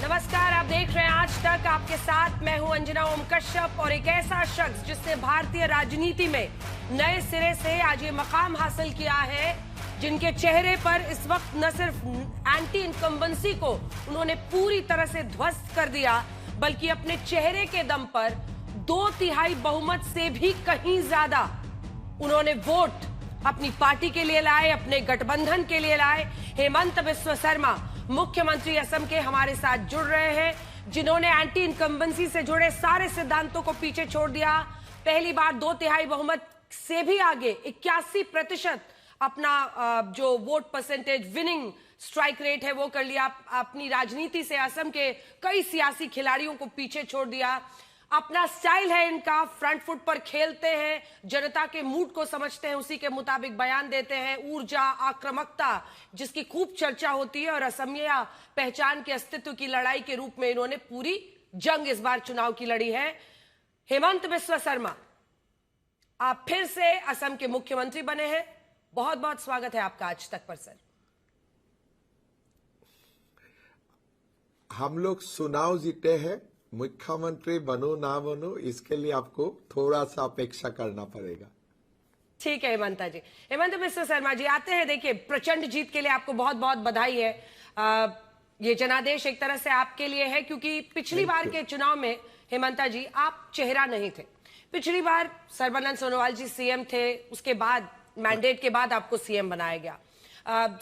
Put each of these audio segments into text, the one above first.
नमस्कार, आप देख रहे हैं आज तक। आपके साथ मैं हूं अंजना ओम कश्यप और एक ऐसा शख्स जिसने भारतीय राजनीति में नए सिरे से आज ये मकाम हासिल किया है, जिनके चेहरे पर इस वक्त न सिर्फ एंटी इनकम्बेंसी को उन्होंने पूरी तरह से ध्वस्त कर दिया, बल्कि अपने चेहरे के दम पर 2/3 बहुमत से भी कहीं ज्यादा उन्होंने वोट अपनी पार्टी के लिए लाए, अपने गठबंधन के लिए लाए। हेमंत बिस्वा शर्मा मुख्यमंत्री असम के हमारे साथ जुड़ रहे हैं, जिन्होंने एंटी इनकम्बेंसी से जुड़े सारे सिद्धांतों को पीछे छोड़ दिया। पहली बार 2/3 बहुमत से भी आगे 81% अपना जो vote percentage winning strike rate है वो कर लिया। अपनी राजनीति से असम के कई सियासी खिलाड़ियों को पीछे छोड़ दिया। अपना स्टाइल है इनका, फ्रंट फुट पर खेलते हैं, जनता के मूड को समझते हैं, उसी के मुताबिक बयान देते हैं। ऊर्जा, आक्रामकता जिसकी खूब चर्चा होती है, और असमिया पहचान के अस्तित्व की लड़ाई के रूप में इन्होंने पूरी जंग इस बार चुनाव की लड़ी है। हेमंत बिस्वा शर्मा, आप फिर से असम के मुख्यमंत्री बने हैं। बहुत बहुत स्वागत है आपका आज तक पर। सर, हम लोग चुनाव जीते हैं, मुख्यमंत्री बनो ना बनो इसके लिए आपको थोड़ा सा अपेक्षा करना पड़ेगा। ठीक है हेमंता जी। हेमंत बिस्वा शर्मा जी, आते हैं। देखिए, प्रचंड जीत के लिए आपको बहुत बहुत बधाई है। ये जनादेश एक तरह से आपके लिए है, क्योंकि पिछली बार के चुनाव में हेमंता जी आप चेहरा नहीं थे। पिछली बार सर्बानंद सोनोवाल जी सीएम थे, उसके बाद मैंडेट के बाद आपको सीएम बनाया गया।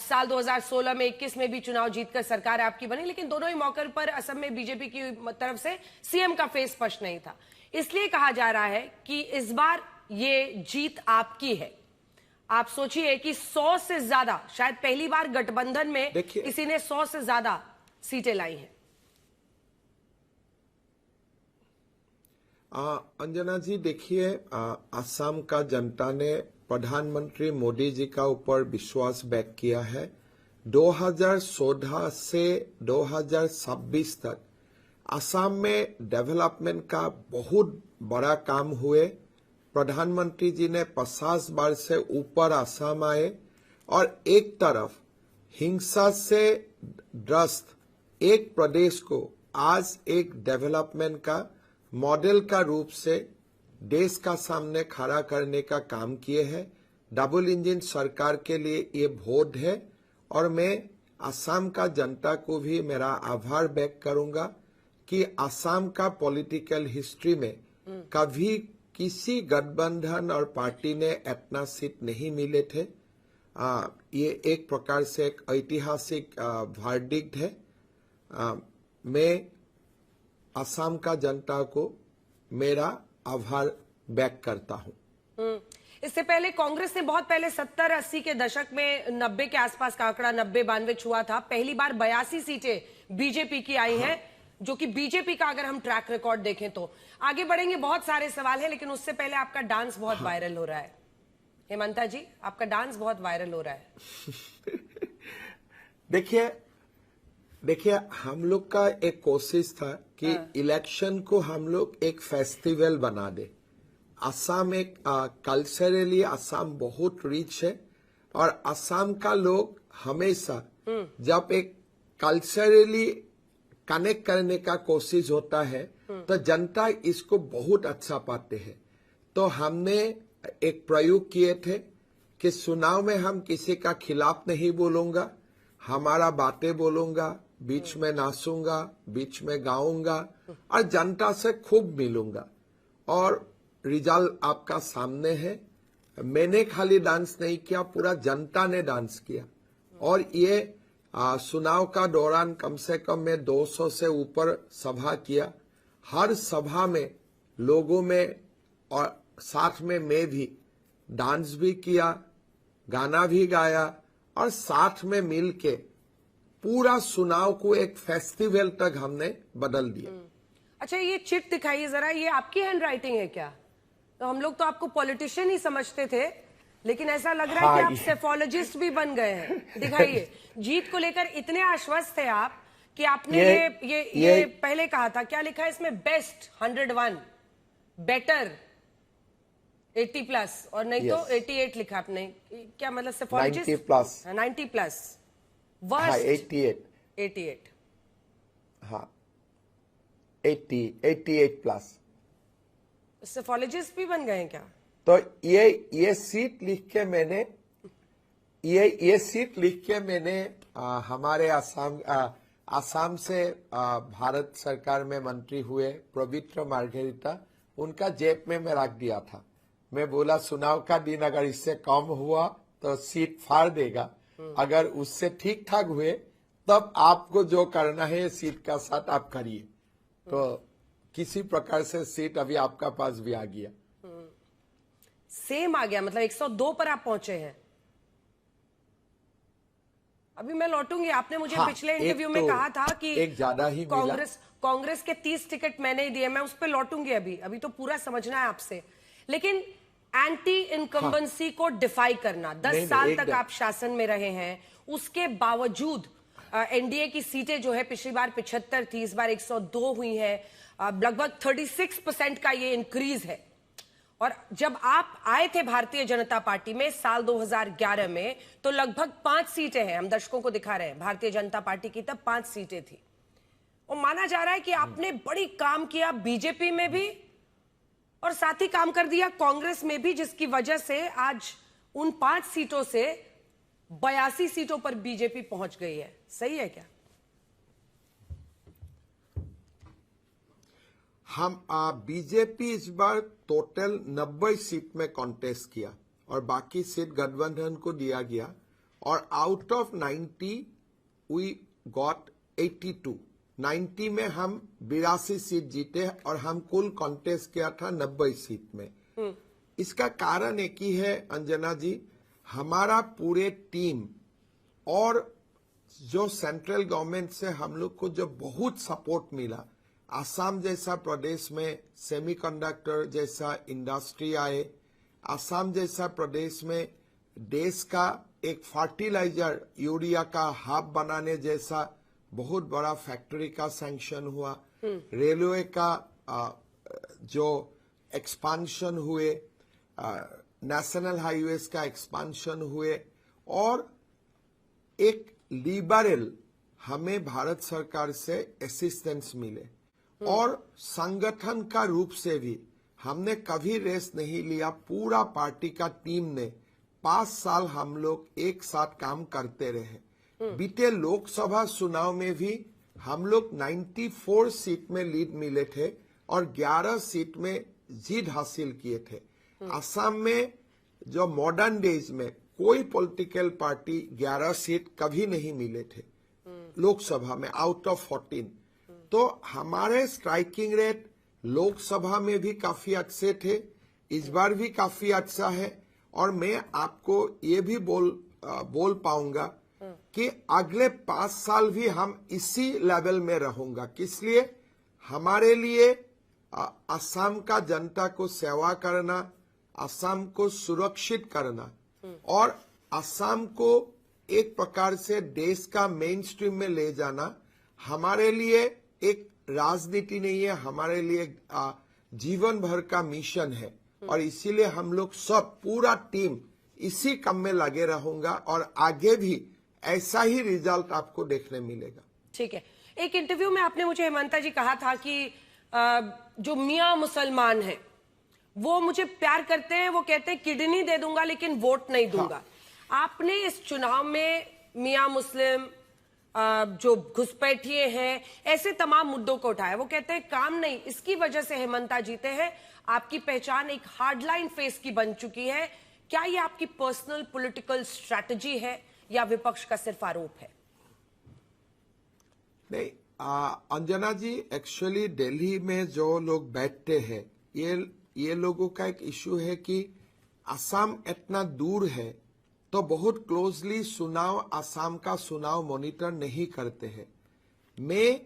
साल 2016 में 21 में भी चुनाव जीतकर सरकार आपकी बनी, लेकिन दोनों ही मौके पर असम में बीजेपी की तरफ से सीएम का फेस स्पष्ट नहीं था। इसलिए कहा जा रहा है कि इस बार ये जीत आपकी है। आप सोचिए कि 100 से ज्यादा, शायद पहली बार गठबंधन में किसी ने 100 से ज्यादा सीटें लाई हैं। अंजना जी, देखिए, असम का जनता ने प्रधानमंत्री मोदी जी का ऊपर विश्वास व्यक्त किया है। 2014 से 2026 तक असम में डेवलपमेंट का बहुत बड़ा काम हुए। प्रधानमंत्री जी ने 50 बार से ऊपर असम आए, और एक तरफ हिंसा से ग्रस्त एक प्रदेश को आज एक डेवलपमेंट का मॉडल का रूप से देश का सामने खड़ा करने का काम किए हैं। डबल इंजन सरकार के लिए ये वोट है, और मैं असम का जनता को भी मेरा आभार व्यक्त करूंगा कि असम का पॉलिटिकल हिस्ट्री में कभी किसी गठबंधन और पार्टी ने इतना सीट नहीं मिले थे। ये एक प्रकार से एक ऐतिहासिक वर्डिक्ट है। मैं असम का जनता को मेरा आभार व्यक्त करता हूं। इससे पहले कांग्रेस ने बहुत पहले 70-80 के दशक में 90 के आसपास का आंकड़ा 90-92 छुआ था। पहली बार 82 सीटें बीजेपी की आई हैं, जो कि बीजेपी का अगर हम ट्रैक रिकॉर्ड देखें तो। आगे बढ़ेंगे, बहुत सारे सवाल हैं, लेकिन उससे पहले आपका डांस बहुत वायरल हो रहा है। हेमंता जी, आपका डांस बहुत वायरल हो रहा है। देखिए, हम लोग का एक कोशिश था कि इलेक्शन को हम लोग एक फेस्टिवल बना दे। असम एक कल्चरली असम बहुत रिच है, और असम का लोग हमेशा जब एक कल्चरली कनेक्ट करने का कोशिश होता है तो जनता इसको बहुत अच्छा पाते हैं। तो हमने एक प्रयोग किए थे कि चुनाव में हम किसी का खिलाफ नहीं बोलूंगा, हमारा बातें बोलूंगा, बीच में नाचूंगा, बीच में गाऊंगा, और जनता से खूब मिलूंगा। और रिजल्ट आपका सामने है। मैंने खाली डांस नहीं किया, पूरा जनता ने डांस किया। और ये चुनाव का दौरान कम से कम मैं 200 से ऊपर सभा किया। हर सभा में लोगों में और साथ में मैं भी डांस भी किया, गाना भी गाया, और साथ में मिल के पूरा चुनाव को एक फेस्टिवल तक हमने बदल दिया। अच्छा, ये चिट दिखाइए जरा, ये आपकी हैंड राइटिंग है क्या? तो हम लोग तो आपको पॉलिटिशियन ही समझते थे, लेकिन ऐसा लग रहा है कि आप सेफोलॉजिस्ट भी बन गए हैं। दिखाइए। जीत को लेकर इतने आश्वस्त थे आप कि आपने ये पहले कहा था। क्या लिखा है इसमें? बेस्ट 101, बेटर 80+, और नहीं तो 88 लिखा आपने। क्या मतलब सेफोलॉजिस्ट? 90+। 90+। 88। हाँ 88 प्लस। सेफोलॉजिस्ट भी बन गए हैं क्या? तो ये सीट लिख के मैंने ये सीट लिख के मैंने हमारे आसाम से भारत सरकार में मंत्री हुए पवित्र मार्गेरिटा, उनका जेब में मैं रख दिया था। मैं बोला चुनाव का दिन अगर इससे कम हुआ तो सीट फाड़ देगा, अगर उससे ठीक ठाक हुए तब आपको जो करना है सीट का साथ आप करिए। तो किसी प्रकार से सीट अभी आपका पास भी आ गया। सेम आ गया, मतलब 102 पर आप पहुंचे हैं। अभी मैं लौटूंगी। आपने मुझे पिछले इंटरव्यू में कहा था कि एक ज्यादा ही कांग्रेस के 30 टिकट मैंने ही दिए। मैं उस पर लौटूंगी। अभी तो पूरा समझना है आपसे। लेकिन एंटी इनकम्बेंसी को डिफाई करना, 10 साल तक आप शासन में रहे हैं, उसके बावजूद एनडीए की सीटें जो है पिछली बार 75 थी, इस बार 102 हुई है। लगभग 36% का ये इंक्रीज है। और जब आप आए थे भारतीय जनता पार्टी में साल 2011 में, तो लगभग 5 सीटें हैं। हम दर्शकों को दिखा रहे हैं, भारतीय जनता पार्टी की तब 5 सीटें थी। और माना जा रहा है कि आपने बड़ी काम किया बीजेपी में भी और साथ ही काम कर दिया कांग्रेस में भी, जिसकी वजह से आज उन 5 सीटों से 82 सीटों पर बीजेपी पहुंच गई है। सही है क्या? हम बीजेपी इस बार टोटल 90 सीट में कॉन्टेस्ट किया और बाकी सीट गठबंधन को दिया गया, और आउट ऑफ 90 वी गॉट 82। 90 में हम 82 सीट जीते और हम कुल कॉन्टेस्ट किया था 90 सीट में। इसका कारण एक ही है अंजना जी, हमारा पूरे टीम और जो सेंट्रल गवर्नमेंट से हम लोग को जो बहुत सपोर्ट मिला। आसाम जैसा प्रदेश में सेमीकंडक्टर जैसा इंडस्ट्री आए, आसाम जैसा प्रदेश में देश का एक फर्टिलाइजर यूरिया का हब बनाने जैसा बहुत बड़ा फैक्ट्री का सैंक्शन हुआ, रेलवे का जो एक्सपांशन हुए, नेशनल हाईवेज का एक्सपांशन हुए, और एक लिबरल हमें भारत सरकार से असिस्टेंस मिले। और संगठन का रूप से भी हमने कभी रेस्ट नहीं लिया। पूरा पार्टी का टीम ने 5 साल हम लोग एक साथ काम करते रहे। बीते लोकसभा चुनाव में भी हम लोग 94 सीट में लीड मिले थे और 11 सीट में जीत हासिल किए थे। असम में जो मॉडर्न डेज में कोई पॉलिटिकल पार्टी 11 सीट कभी नहीं मिले थे लोकसभा में आउट ऑफ 14। तो हमारे स्ट्राइकिंग रेट लोकसभा में भी काफी अच्छे थे, इस बार भी काफी अच्छा है। और मैं आपको ये भी बोल पाऊंगा कि अगले 5 साल भी हम इसी लेवल में रहूंगा। इसलिए हमारे लिए असम का जनता को सेवा करना, असम को सुरक्षित करना और असम को एक प्रकार से देश का मेन स्ट्रीम में ले जाना हमारे लिए एक राजनीति नहीं है, हमारे लिए जीवन भर का मिशन है। और इसीलिए हम लोग सब पूरा टीम इसी काम में लगे रहूंगा और आगे भी ऐसा ही रिजल्ट आपको देखने मिलेगा। ठीक है। एक इंटरव्यू में आपने मुझे हेमंता जी कहा था कि जो मियां मुसलमान हैं वो मुझे प्यार करते हैं, वो कहते हैं किडनी दे दूंगा लेकिन वोट नहीं दूंगा। आपने इस चुनाव में मियां मुस्लिम, जो घुसपैठिए हैं, ऐसे तमाम मुद्दों को उठाया। वो कहते हैं काम नहीं, इसकी वजह से हेमंता जीते हैं। आपकी पहचान एक हार्डलाइन फेस की बन चुकी है। क्या ये आपकी पर्सनल पॉलिटिकल स्ट्रैटेजी है या विपक्ष का सिर्फ आरोप है? नहीं अंजना जी, एक्चुअली दिल्ली में जो लोग बैठते हैं ये लोगों का एक इश्यू है कि असम इतना दूर है तो बहुत क्लोजली चुनाव असम का चुनाव मॉनिटर नहीं करते हैं। मैं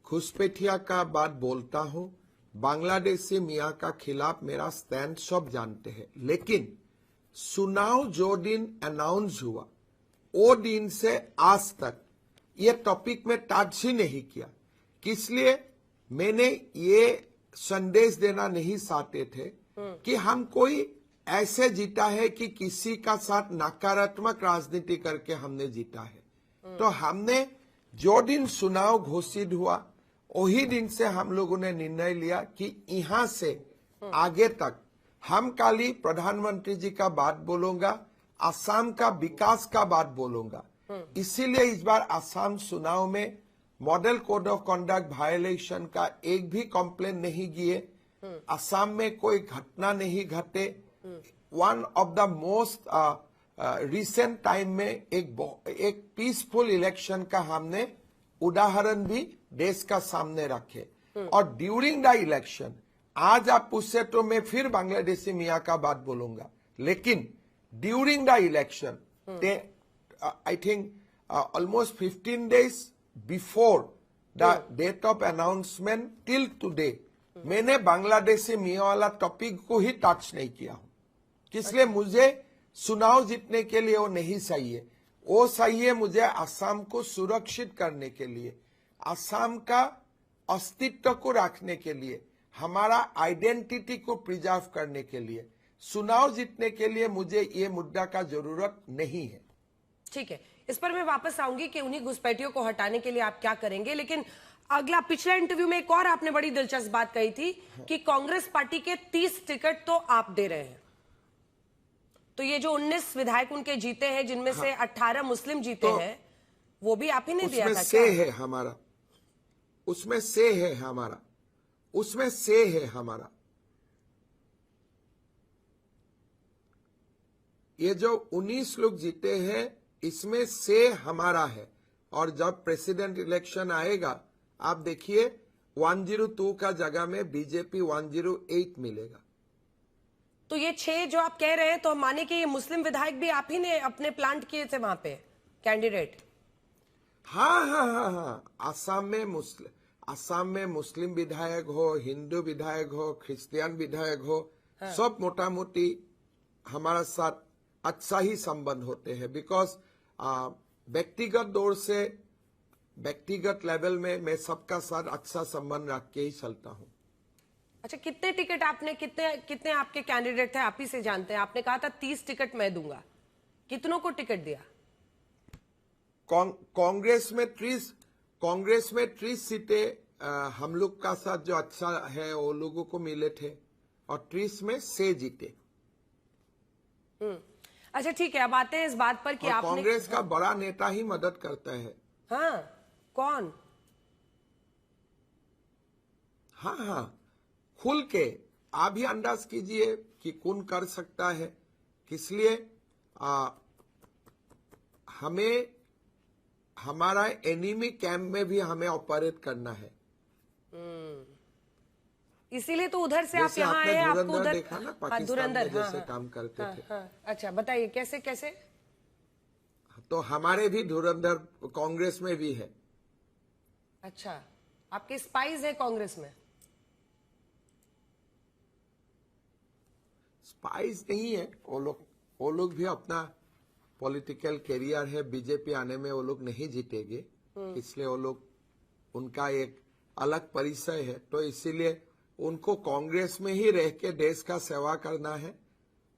घुसपैठिया का बात बोलता हूं, बांग्लादेशी मियां का खिलाफ मेरा स्टैंड सब जानते हैं, लेकिन चुनाव जो दिन अनाउंस हुआ वो दिन से आज तक ये टॉपिक में टच ही नहीं किया। इसलिए मैंने ये संदेश देना नहीं चाहते थे कि हम कोई ऐसे जीता है कि किसी का साथ नकारात्मक राजनीति करके हमने जीता है। तो हमने जो दिन चुनाव घोषित हुआ वही दिन से हम लोगों ने निर्णय लिया कि यहाँ से आगे तक हम खाली प्रधानमंत्री जी का बात बोलूंगा, असम का विकास का बात बोलूंगा। इसीलिए इस बार असम चुनाव में model code of conduct violation का एक भी कंप्लेन नहीं किए। असम में कोई घटना नहीं घटे। One of the most recent time में एक पीसफुल इलेक्शन का हमने उदाहरण भी देश का सामने रखे। और ड्यूरिंग द इलेक्शन आज आप पूछे तो मैं फिर बांग्लादेशी मियाँ का बात बोलूंगा, लेकिन during the election I think almost 15 days before the date of announcement till today मैंने बांग्लादेशी मियाँ वाला टॉपिक को ही टच नहीं किया हूं। इसलिए मुझे चुनाव जीतने के लिए वो नहीं चाहिए, वो चाहिए मुझे असम को सुरक्षित करने के लिए, असम का अस्तित्व को रखने के लिए, हमारा आइडेंटिटी को प्रिजर्व करने के लिए। चुनाव जीतने के लिए मुझे ये मुद्दा का जरूरत नहीं है। ठीक है, इस पर मैं वापस आऊंगी कि उन्हीं घुसपैठियों को हटाने के लिए आप क्या करेंगे, लेकिन अगला पिछला इंटरव्यू में एक और आपने बड़ी दिलचस्प बात कही थी कि कांग्रेस पार्टी के 30 टिकट तो आप दे रहे हैं। तो ये जो 19 विधायक उनके जीते हैं, जिनमें से 18 मुस्लिम जीते हैं, वो भी आप ही ने दिया था क्या? से है हमारा, उसमें से है हमारा, उसमें से है हमारा। ये जो 19 लोग जीते हैं इसमें से हमारा है। और जब प्रेसिडेंट इलेक्शन आएगा आप देखिए 102 का जगह में बीजेपी 108 मिलेगा। तो ये 6 जो आप कह रहे हैं, तो हम माने कि ये मुस्लिम विधायक भी आप ही ने अपने प्लांट किए थे वहां पे कैंडिडेट? हाँ। असम में मुस्लिम विधायक हो, हिंदू विधायक हो, क्रिश्चियन विधायक हो, सब मोटा मोटी हमारा साथ अच्छा ही संबंध होते हैं। बिकॉज व्यक्तिगत दौर से व्यक्तिगत लेवल में मैं सबका साथ अच्छा संबंध रख के ही चलता हूं। अच्छा, कितने टिकट आपने, कितने आपके कैंडिडेट थे, आप ही से जानते हैं? आपने कहा था 30 टिकट मैं दूंगा, कितनों को टिकट दिया? कांग्रेस में 30 सीटें हम लोग का साथ जो अच्छा है वो लोगों को मिले थे, और 30 में से जीते। अच्छा ठीक है, अब आते हैं इस बात पर कि आपने कांग्रेस का बड़ा नेता ही मदद करता है। हाँ, कौन? हाँ, खुल के आप भी अंदाज कीजिए कि कौन कर सकता है। इसलिए हमें हमारा एनिमी कैंप में भी हमें ऑपरेट करना है। इसीलिए तो उधर से आप यहाँ आए, आपको उधर देखा ना, पाकिस्तान में जैसे काम करते थे। अच्छा बताइए कैसे कैसे? तो हमारे भी धुरंधर कांग्रेस में भी है। अच्छा, आपके स्पाइस है कांग्रेस में? स्पाइस नहीं है, वो लोग भी अपना पॉलिटिकल कैरियर है। बीजेपी आने में वो लोग नहीं जीतेंगे, इसलिए वो लोग, उनका एक अलग परिचय है। तो इसीलिए उनको कांग्रेस में ही रह के देश का सेवा करना है,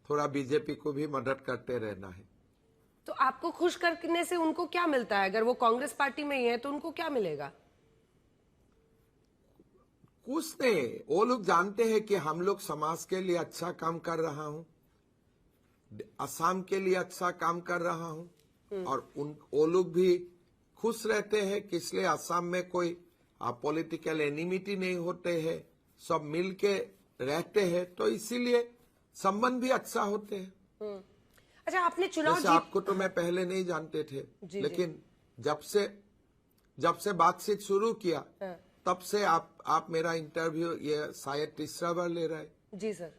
थोड़ा बीजेपी को भी मदद करते रहना है। तो आपको खुश करने से उनको क्या मिलता है? अगर वो कांग्रेस पार्टी में ही है तो उनको क्या मिलेगा? कुछ नहीं, वो लोग जानते हैं कि हम लोग समाज के लिए अच्छा काम कर रहा हूं, असम के लिए अच्छा काम कर रहा हूं, और वो लोग भी खुश रहते हैं कि इसलिए असम में कोई पॉलिटिकल एनिमिटी नहीं होते हैं, सब मिल के रहते हैं, तो इसीलिए संबंध भी अच्छा होते हैं। अच्छा, आपने चुनाव आपको तो मैं पहले नहीं जानते थे, लेकिन जब से बातचीत शुरू किया तब से आप मेरा इंटरव्यू ये शायद तीसरा बार ले रहा है। जी सर,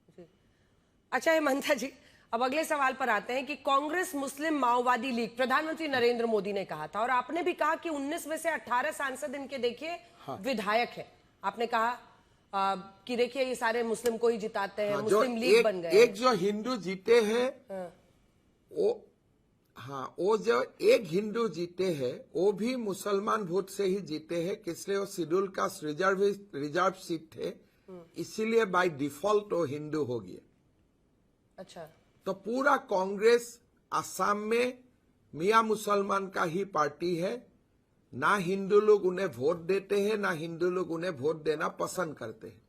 जी। अच्छा हेमंता जी, अब अगले सवाल पर आते हैं कि कांग्रेस मुस्लिम माओवादी लीग, प्रधानमंत्री नरेंद्र मोदी ने कहा था, और आपने भी कहा कि 19 में से 18 सांसद इनके देखिए विधायक है। आपने कहा कि देखिए ये सारे मुस्लिम को ही जिताते हैं, मुस्लिम लीग बन गए। एक जो हिंदू जीते हैं, वो जो एक हिंदू जीते हैं वो भी मुसलमान वोट से ही जीते हैं, इसलिए वो शेड्यूल कास्ट रिजर्व सीट थे, इसीलिए बाय डिफॉल्ट वो हिंदू हो गए। अच्छा, तो पूरा कांग्रेस असम में मियां मुसलमान का ही पार्टी है, ना हिंदू लोग उन्हें वोट देते हैं, ना हिंदू लोग उन्हें वोट देना पसंद करते हैं।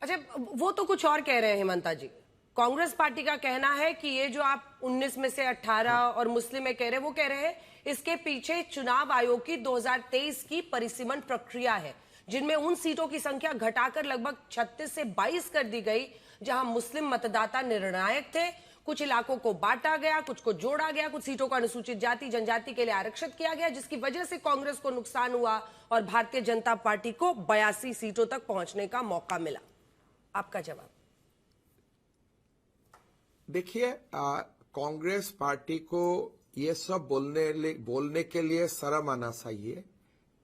अच्छा, वो तो कुछ और कह रहे हैं हेमंता जी। कांग्रेस पार्टी का कहना है कि ये जो आप 19 में से 18 और मुस्लिम में कह रहे हैं, वो कह रहे हैं इसके पीछे चुनाव आयोग की 2023 की परिसीमन प्रक्रिया है, जिनमें उन सीटों की संख्या घटाकर लगभग 36 से 22 कर दी गई जहां मुस्लिम मतदाता निर्णायक थे। कुछ इलाकों को बांटा गया, कुछ को जोड़ा गया, कुछ सीटों को अनुसूचित जाति जनजाति के लिए आरक्षित किया गया, जिसकी वजह से कांग्रेस को नुकसान हुआ और भारतीय जनता पार्टी को 82 सीटों तक पहुंचने का मौका मिला। आपका जवाब? देखिए, कांग्रेस पार्टी को ये सब बोलने के लिए शर्म आना चाहिए।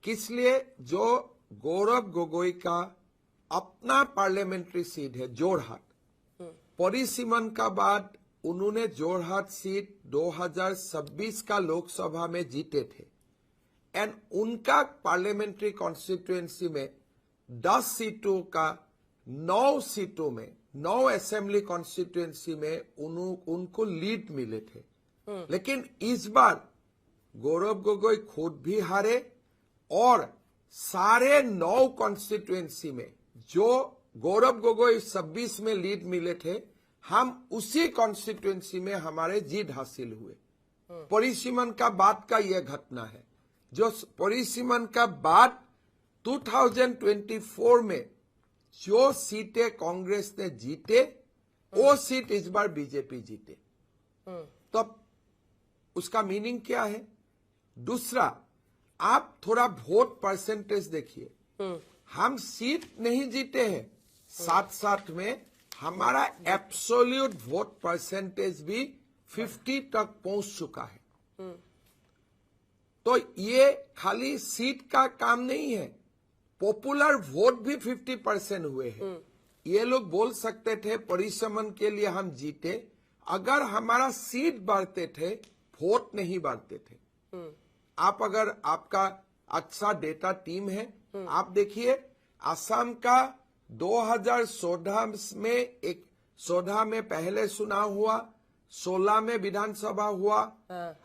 किस लिए? जो गौरव गोगोई का अपना पार्लियामेंट्री सीट है जोरहाट, परिसीमन का बाद उन्होंने जोरहाट सीट 2026 का लोकसभा में जीते थे एंड उनका पार्लियामेंट्री कॉन्स्टिट्यूएंसी में 10 सीटों का 9 सीटों में 9 असेंबली कॉन्स्टिट्यूएंसी में उनको लीड मिले थे। लेकिन इस बार गौरव गोगोई खुद भी हारे और सारे 9 कॉन्स्टिट्यूएंसी में जो गौरव गोगोई 26 में लीड मिले थे, हम उसी कॉन्स्टिट्यूएंसी में हमारे जीत हासिल हुए। परिसीमन का बाद का यह घटना है। जो परिसीमन का बाद 2024 में जो सीटें कांग्रेस ने जीते, वो सीट इस बार बीजेपी जीते। तो उसका मीनिंग क्या है? दूसरा, आप थोड़ा वोट परसेंटेज देखिए। हम सीट नहीं जीते हैं, साथ साथ में हमारा एब्सोल्यूट वोट परसेंटेज भी 50 तक पहुंच चुका है। तो ये खाली सीट का काम नहीं है, पॉपुलर वोट भी 50% हुए हैं। ये लोग बोल सकते थे परिसीमन के लिए हम जीते, अगर हमारा सीट बढ़ते थे, वोट नहीं बढ़ते थे। आप अगर आपका अच्छा डेटा टीम है, आप देखिए असम का 2014 में पहले चुनाव हुआ, 16 में विधानसभा हुआ,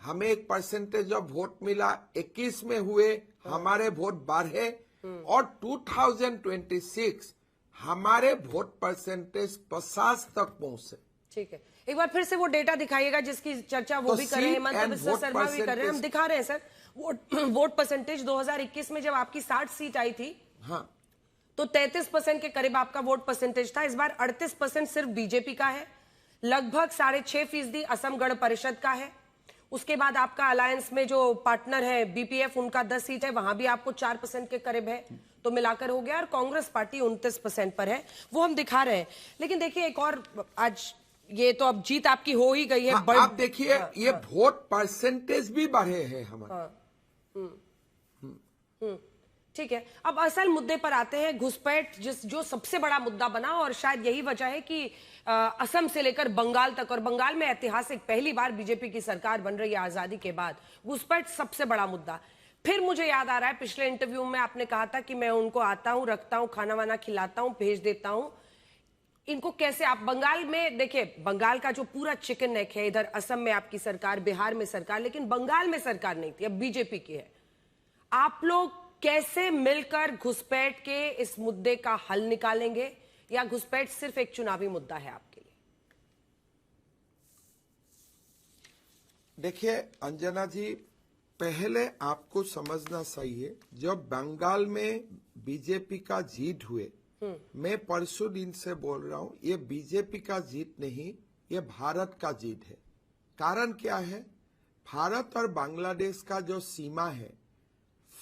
हमें एक परसेंटेज ऑफ वोट मिला, 21 में हुए, हमारे वोट बढ़े और 2026 हमारे वोट परसेंटेज 50 तक पहुंचे। ठीक है, एक बार फिर से वो डेटा दिखाइएगा जिसकी चर्चा वो भी कर रहे हैं, हेमंत बिस्वा शर्मा भी कर रहे हैं। हम दिखा रहे हैं सर, वोट परसेंटेज 2021 में जब आपकी 60 सीट आई थी, हाँ, तो 33% के करीब आपका वोट परसेंटेज था। इस बार 38% सिर्फ बीजेपी का है, लगभग 6.5% असम गण परिषद का है। उसके बाद आपका अलायंस में जो पार्टनर है बीपीएफ, उनका 10 सीट है, वहां भी आपको 4% के करीब है, तो मिलाकर हो गया। और कांग्रेस पार्टी 29% पर है, वो हम दिखा रहे हैं। लेकिन देखिए एक और, आज ये तो अब जीत आपकी हो ही गई है। हाँ, आप देखिए ये वोट परसेंटेज भी बढ़े हैं हमारे। ठीक है, अब असल मुद्दे पर आते हैं। घुसपैठ जो सबसे बड़ा मुद्दा बना, और शायद यही वजह है कि असम से लेकर बंगाल तक, और बंगाल में ऐतिहासिक पहली बार बीजेपी की सरकार बन रही है आजादी के बाद, घुसपैठ सबसे बड़ा मुद्दा। फिर मुझे याद आ रहा है पिछले इंटरव्यू में आपने कहा था कि मैं उनको आता हूं, रखता हूं, खाना वाना खिलाता हूं, भेज देता हूं। इनको कैसे आप बंगाल में देखिए, बंगाल का जो पूरा चिकन नेक है, इधर असम में आपकी सरकार, बिहार में सरकार, लेकिन बंगाल में सरकार नहीं थी, अब बीजेपी की है। आप लोग कैसे मिलकर घुसपैठ के इस मुद्दे का हल निकालेंगे, या घुसपैठ सिर्फ एक चुनावी मुद्दा है आपके लिए? देखिए अंजना जी, पहले आपको समझना चाहिए, जब बंगाल में बीजेपी का जीत हुए, मैं परसों दिन से बोल रहा हूं, ये बीजेपी का जीत नहीं, ये भारत का जीत है। कारण क्या है? भारत और बांग्लादेश का जो सीमा है,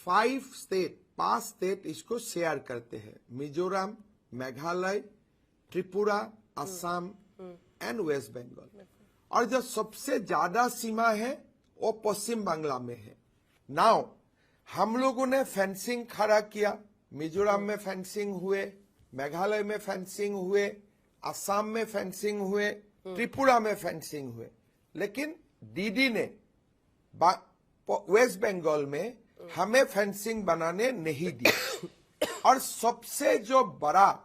5 स्टेट इसको शेयर करते हैं, मिजोरम, मेघालय, त्रिपुरा, असम एंड वेस्ट बंगाल। और जो सबसे ज्यादा सीमा है वो पश्चिम बांग्ला में है। नाउ हम लोगों ने फेंसिंग खड़ा किया, मिजोरम में फेंसिंग हुए, मेघालय में फेंसिंग हुए, असम में फेंसिंग हुए, त्रिपुरा में फेंसिंग हुए, लेकिन दीदी ने वेस्ट बंगाल में हमें फेंसिंग बनाने नहीं दी। और सबसे जो बड़ा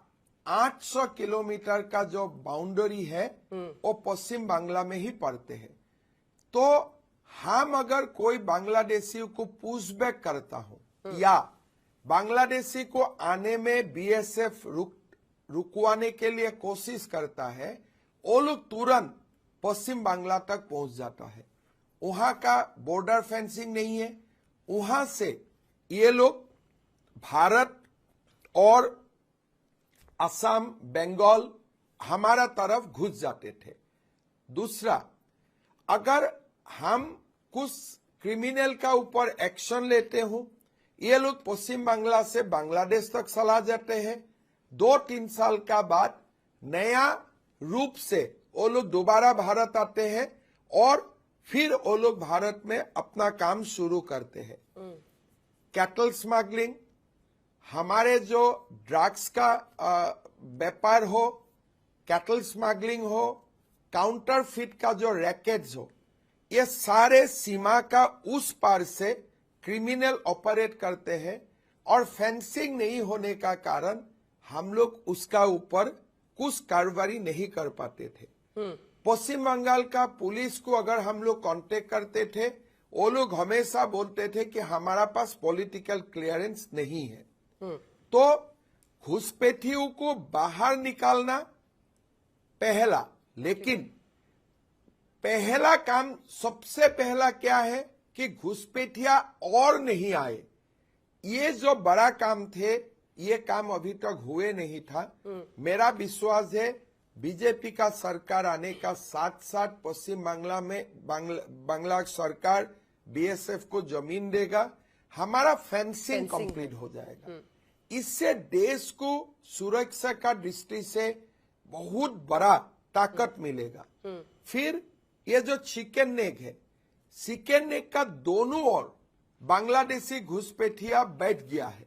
800 किलोमीटर का जो बाउंड्री है वो पश्चिम बांग्ला में ही पड़ते हैं। तो हम अगर कोई बांग्लादेशी को पुशबैक करता हूं या बांग्लादेशी को आने में बीएसएफ रुकवाने के लिए कोशिश करता है, वो लोग तुरंत पश्चिम बांग्ला तक पहुंच जाता है। वहां का बॉर्डर फेंसिंग नहीं है, वहां से ये लोग भारत और असम, बंगाल हमारा तरफ घुस जाते थे। दूसरा, अगर हम कुछ क्रिमिनल का ऊपर एक्शन लेते हो, ये लोग पश्चिम बांग्ला से बांग्लादेश तक चला जाते हैं। 2-3 साल का बाद नया रूप से वो लोग दोबारा भारत आते हैं और फिर वो लोग भारत में अपना काम शुरू करते हैं। कैटल स्मगलिंग, हमारे जो ड्रग्स का व्यापार हो, कैटल स्मगलिंग हो, काउंटरफिट का जो रैकेट्स हो, ये सारे सीमा का उस पार से क्रिमिनल ऑपरेट करते हैं और फेंसिंग नहीं होने का कारण हम लोग उसका ऊपर कुछ कार्रवाई नहीं कर पाते थे। पश्चिम बंगाल का पुलिस को अगर हम लोग कांटेक्ट करते थे, वो लोग हमेशा बोलते थे कि हमारा पास पॉलिटिकल क्लियरेंस नहीं है। तो घुसपैठियों को बाहर निकालना पहला, लेकिन पहला काम सबसे पहला क्या है कि घुसपैठिया और नहीं आए। ये जो बड़ा काम थे, ये काम अभी तक हुए नहीं था। मेरा विश्वास है बीजेपी का सरकार आने का साथ साथ पश्चिम बांग्ला में बांग्ला सरकार बीएसएफ को जमीन देगा, हमारा फेंसिंग कंप्लीट हो जाएगा। इससे देश को सुरक्षा का दृष्टि से बहुत बड़ा ताकत मिलेगा। फिर ये जो चिकन नेक है, चिकन नेक का दोनों ओर बांग्लादेशी घुसपैठिया बैठ गया है।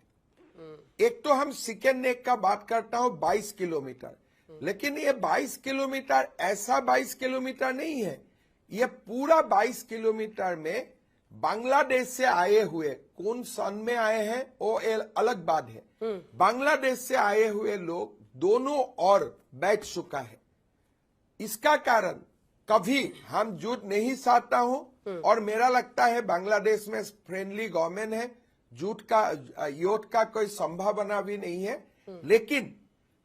एक तो हम चिकन नेक का बात करता हूं 22 किलोमीटर, लेकिन ये 22 किलोमीटर ऐसा 22 किलोमीटर नहीं है। ये पूरा 22 किलोमीटर में बांग्लादेश से आए हुए, कौन सन में आए हैं वो अलग बात है, बांग्लादेश से आए हुए लोग दोनों ओर बैठ चुका है। इसका कारण कभी हम झूठ नहीं चाहता हूं और मेरा लगता है बांग्लादेश में फ्रेंडली गवर्नमेंट है, झूठ का युद्ध का कोई संभावना भी नहीं है। लेकिन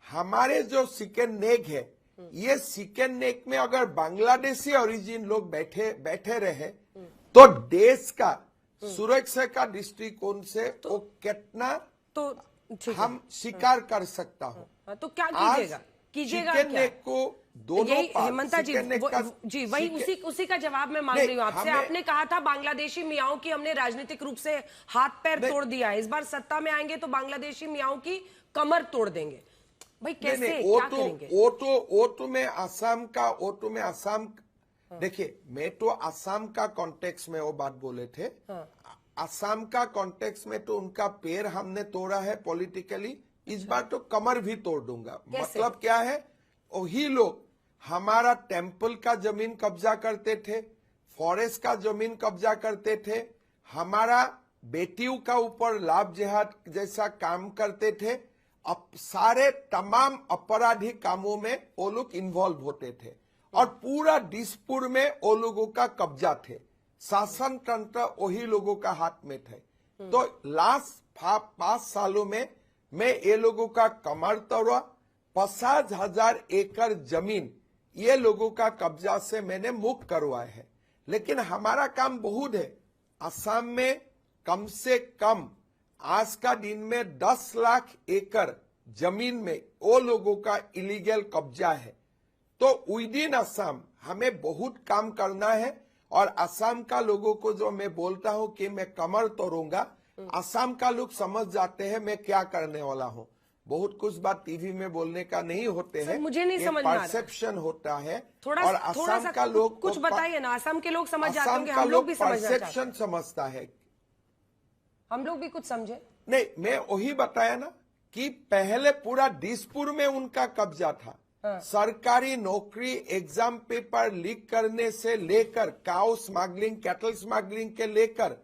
हमारे जो चिकन नेक है, ये चिकन नेक में अगर बांग्लादेशी ओरिजिन लोग बैठे रहे तो देश का सुरक्षा का दृष्टिकोण से वो कितना तो हम स्वीकार कर सकता हूं। तो क्या कीजिएगा चिकन नेक को दोनों हेमंता जी, जी वही उसी का जवाब मैं मांग रही हूँ आपसे। आपने कहा था बांग्लादेशी मियाओं की हमने राजनीतिक रूप से हाथ पैर तोड़ दिया है, इस बार सत्ता में आएंगे तो बांग्लादेशी मियाओं की कमर तोड़ देंगे। भाई कैसे, क्या करेंगे? वो तो मैं आसाम का, देखिए मैं तो आसाम का कॉन्टेक्स्ट में वो बात बोले थे। आसाम का कॉन्टेक्स्ट में तो उनका पैर हमने तोड़ा है पॉलिटिकली, इस बार तो कमर भी तोड़ दूंगा। मतलब क्या है, वही लोग हमारा टेम्पल का जमीन कब्जा करते थे, फॉरेस्ट का जमीन कब्जा करते थे, हमारा बेटियों का ऊपर लाभ जिहाद जैसा काम करते थे। अब सारे तमाम आपराधिक कामों में वो लोग इन्वॉल्व होते थे और पूरा दिसपुर में वो लोगों का कब्जा थे, शासन तंत्र वही लोगों का हाथ में थे। तो लास्ट 5 सालों में मैं ये लोगों का कमर तोड़ा। 50,000 एकड़ जमीन ये लोगों का कब्जा से मैंने मुक्त करवाया है। लेकिन हमारा काम बहुत है। असम में कम से कम आज का दिन में 10 लाख एकड़ जमीन में वो लोगों का इलीगल कब्जा है। तो विद इन असम हमें बहुत काम करना है और असम का लोगों को जो मैं बोलता हूं कि मैं कमर तोड़ूंगा, असम का लोग समझ जाते हैं मैं क्या करने वाला हूं। बहुत कुछ बात टीवी में बोलने का नहीं होते हैं, मुझे नहीं समझ में आ रहा, परसेप्शन होता है। और असम का लोग कुछ बताइए ना, असम के लोग समझ जाते होंगे, हम लोग भी परसेप्शन समझता है, हम लोग भी कुछ समझे नहीं। मैं वही बताया ना कि पहले पूरा दिसपुर में उनका कब्जा था। सरकारी नौकरी, एग्जाम पेपर लीक करने से लेकर काउ स्मगलिंग, कैटल स्मगलिंग के लेकर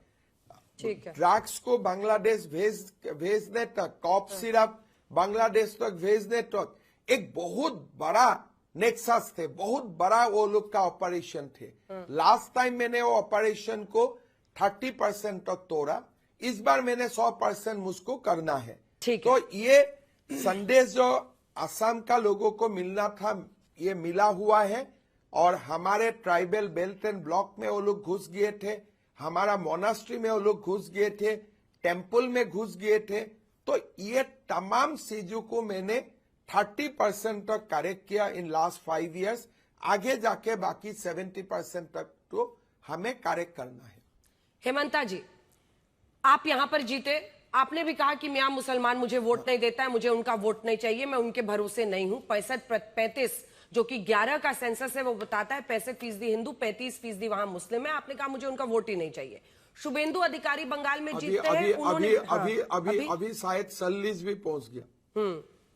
ड्रग्स को बांग्लादेश भेजने तक, कॉप सिरप बांग्लादेश तक भेजने तक एक बहुत बड़ा नेक्सस थे, बहुत बड़ा वो लोग का ऑपरेशन थे। लास्ट टाइम मैंने वो ऑपरेशन को 30% तक तोड़ा, इस बार मैंने 100% मुझको करना है। ठीक है। तो ये संदेश जो असम का लोगों को मिलना था, ये मिला हुआ है। और हमारे ट्राइबल बेल्ट एंड ब्लॉक में वो लोग घुस गए थे, हमारा मोनास्ट्री में वो लोग घुस गए थे, टेम्पल में घुस गए थे। तो ये तमाम चीजों को मैंने 30% तक करेक्ट किया इन लास्ट 5 years। आगे जाके बाकी 70% तक तो हमें करेक्ट करना है। हेमंता जी, आप यहां पर जीते, आपने भी कहा कि मियां मुसलमान मुझे वोट नहीं देता है, मुझे उनका वोट नहीं चाहिए, मैं उनके भरोसे नहीं हूं। 65-35 जो कि 11 का सेंसस है वो बताता है 65% हिंदू, 35% वहां मुस्लिम है। आपने कहा मुझे उनका वोट ही नहीं चाहिए। शुभेंदु अधिकारी बंगाल में जीतते हैं, उन्होंने अभी शायद 40 भी पहुंच गया।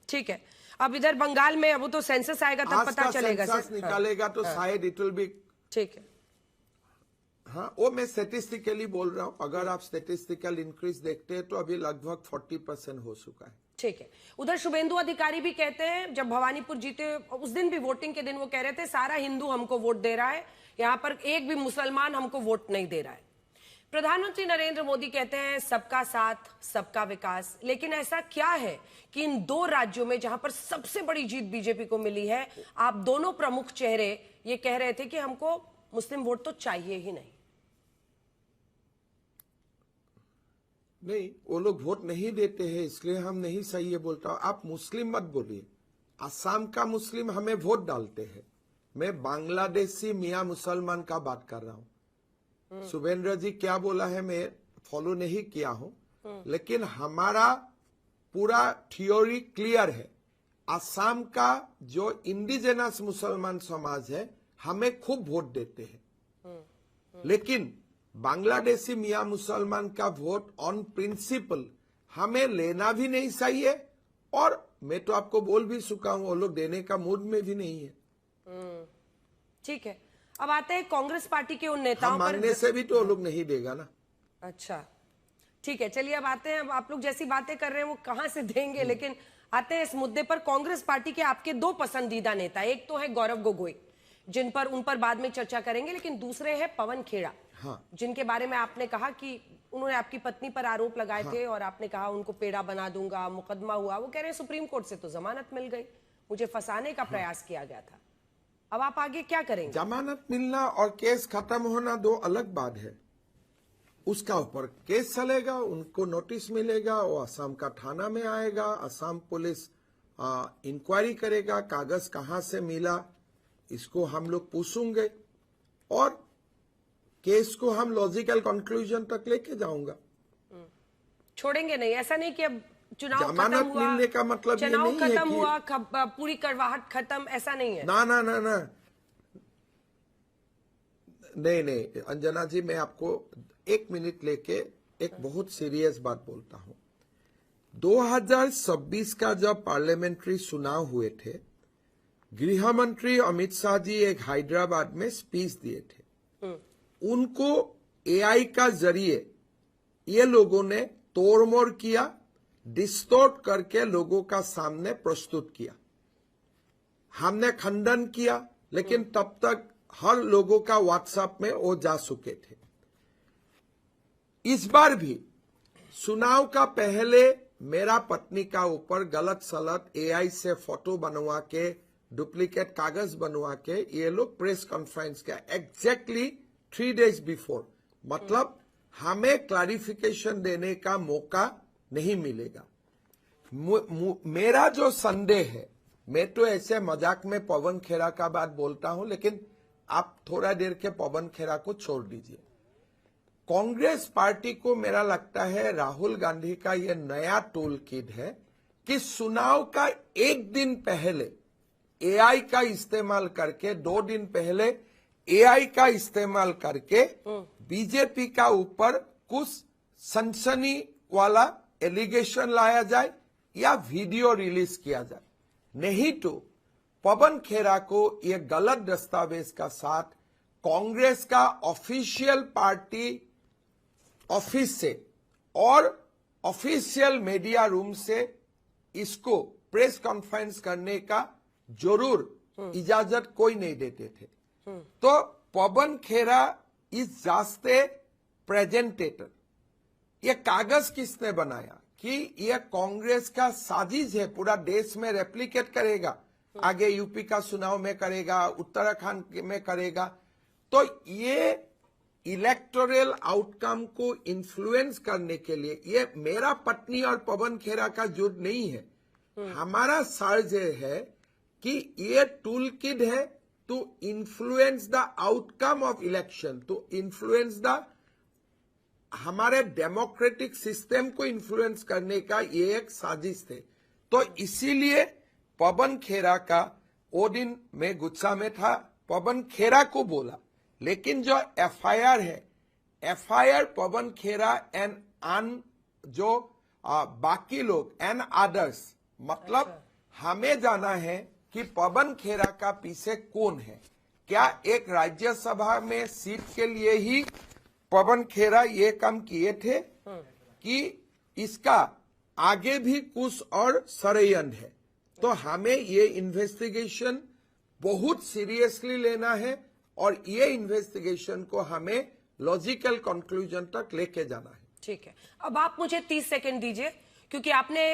ठीक है, अब इधर बंगाल में अब तो सेंसस आएगा तब पता चलेगा। सेंसस निकालेगा तो शायद इट विल बी। ठीक है, हाँ, वो मैं स्टेटिस्टिकली बोल रहा हूँ। अगर आप स्टेटिस्टिकल इंक्रीज देखते हैं तो अभी लगभग 40% हो चुका है। ठीक है। उधर शुभेंदु अधिकारी भी कहते हैं, जब भवानीपुर जीते उस दिन भी वोटिंग के दिन वो कह रहे थे सारा हिंदू हमको वोट दे रहा है, यहां पर एक भी मुसलमान हमको वोट नहीं दे रहा है। प्रधानमंत्री नरेंद्र मोदी कहते हैं सबका साथ सबका विकास, लेकिन ऐसा क्या है कि इन 2 राज्यों में जहां पर सबसे बड़ी जीत बीजेपी को मिली है, आप दोनों प्रमुख चेहरे ये कह रहे थे कि हमको मुस्लिम वोट तो चाहिए ही नहीं। नहीं, वो लोग वोट नहीं देते हैं, इसलिए हम नहीं सही है बोलता हूं। आप मुस्लिम मत बोलिए, असम का मुस्लिम हमें वोट डालते हैं। मैं बांग्लादेशी मियां मुसलमान का बात कर रहा हूं। शुभेंद्र जी क्या बोला है मैं फॉलो नहीं किया हूं, लेकिन हमारा पूरा थ्योरी क्लियर है। असम का जो इंडिजिनस मुसलमान समाज है हमें खूब वोट देते हैं, लेकिन बांग्लादेशी मियां मुसलमान का वोट ऑन प्रिंसिपल हमें लेना भी नहीं चाहिए, और मैं तो आपको बोल भी चुका हूं वो लोग देने का मूड में भी नहीं है। ठीक है, अब आते हैं कांग्रेस पार्टी के उन नेताओं पर। मांगने से भी तो वो लोग नहीं देगा ना। अच्छा, ठीक है, चलिए अब आते हैं। अब आप लोग जैसी बातें कर रहे हैं वो कहां से देंगे, लेकिन आते हैं इस मुद्दे पर। कांग्रेस पार्टी के आपके 2 पसंदीदा नेता, एक तो है गौरव गोगोई, उन पर बाद में चर्चा करेंगे, लेकिन दूसरे हैं पवन खेड़ा। हाँ। जिनके बारे में आपने कहा कि उन्होंने आपकी पत्नी पर आरोप लगाए थे और आपने कहा उनको पेड़ा बना दूंगा, मुकदमा हुआ। वो कह रहे हैं सुप्रीम कोर्ट से तो जमानत मिल गई, मुझे फंसाने का प्रयास किया गया था। अब आप आगे क्या करेंगे? जमानत मिलना और केस खत्म होना 2 अलग बात है। उसका ऊपर केस चलेगा, उनको नोटिस मिलेगा, वो असम का थाना में आएगा, असम पुलिस इंक्वायरी करेगा, कागज कहां से मिला इसको हम लोग पूछेंगे, और केस को हम लॉजिकल कंक्लूजन तक लेके जाऊंगा। छोड़ेंगे नहीं, ऐसा नहीं कि अब चुनाव जमानत मिलने का मतलब ये नहीं है खत्म कि हुआ, पूरी कड़वाहट खत्म, ऐसा नहीं है। ना ना ना ना, नहीं अंजना जी, मैं आपको 1 मिनट लेके एक बहुत सीरियस बात बोलता हूं। 2026 का जब पार्लियामेंट्री चुनाव हुए थे, गृह मंत्री अमित शाह जी एक हैदराबाद में स्पीच दिए थे। उनको एआई का जरिए ये लोगों ने तोड़मोड़ किया, डिस्टॉर्ट करके लोगों का सामने प्रस्तुत किया। हमने खंडन किया, लेकिन तब तक हर लोगों का व्हाट्सएप में वो जा चुके थे। इस बार भी चुनाव का पहले मेरा पत्नी का ऊपर गलत सलत एआई से फोटो बनवा के, डुप्लीकेट कागज बनवा के ये लोग प्रेस कॉन्फ्रेंस किया एग्जैक्टली 3 days बिफोर। मतलब हमें क्लैरिफिकेशन देने का मौका नहीं मिलेगा। मेरा जो संदेह है, मैं तो ऐसे मजाक में पवन खेड़ा का बात बोलता हूं, लेकिन आप थोड़ा देर के पवन खेड़ा को छोड़ दीजिए। कांग्रेस पार्टी को मेरा लगता है राहुल गांधी का यह नया टूल किट है कि चुनाव का 1 दिन पहले एआई का इस्तेमाल करके, 2 दिन पहले एआई का इस्तेमाल करके बीजेपी का ऊपर कुछ सनसनी वाला एलिगेशन लाया जाए या वीडियो रिलीज किया जाए। नहीं तो पवन खेड़ा को यह गलत दस्तावेज का साथ कांग्रेस का ऑफिशियल पार्टी ऑफिस से और ऑफिशियल मीडिया रूम से इसको प्रेस कॉन्फ्रेंस करने का जरूर इजाजत कोई नहीं देते थे। तो पवन खेरा इज जस्ट ए प्रेजेंटेटर। ये कागज किसने बनाया कि ये कांग्रेस का साजिश है, पूरा देश में रेप्लिकेट करेगा, आगे यूपी का चुनाव में करेगा, उत्तराखंड में करेगा। तो ये इलेक्टोरल आउटकम को इन्फ्लुएंस करने के लिए ये मेरा पत्नी और पवन खेरा का जुड़ नहीं है। हमारा सर्ज है कि ये टूल किट है to influence the outcome of election, to influence the हमारे डेमोक्रेटिक सिस्टम को इन्फ्लुएंस करने का ये एक साजिश थे। तो इसीलिए पवन खेरा का वो दिन में गुस्सा में था, पवन खेरा को बोला। लेकिन जो एफआईआर है, एफआईआर पवन खेरा एंड अन जो बाकी लोग एंड अदर्स, मतलब हमें जाना है कि पवन खेरा का पीछे कौन है। क्या एक राज्यसभा में सीट के लिए ही पवन खेरा ये काम किए थे कि इसका आगे भी कुछ और षड्यंत्र है? तो हमें ये इन्वेस्टिगेशन बहुत सीरियसली लेना है और ये इन्वेस्टिगेशन को हमें लॉजिकल कंक्लूजन तक लेके जाना है। ठीक है, अब आप मुझे 30 सेकंड दीजिए, क्योंकि आपने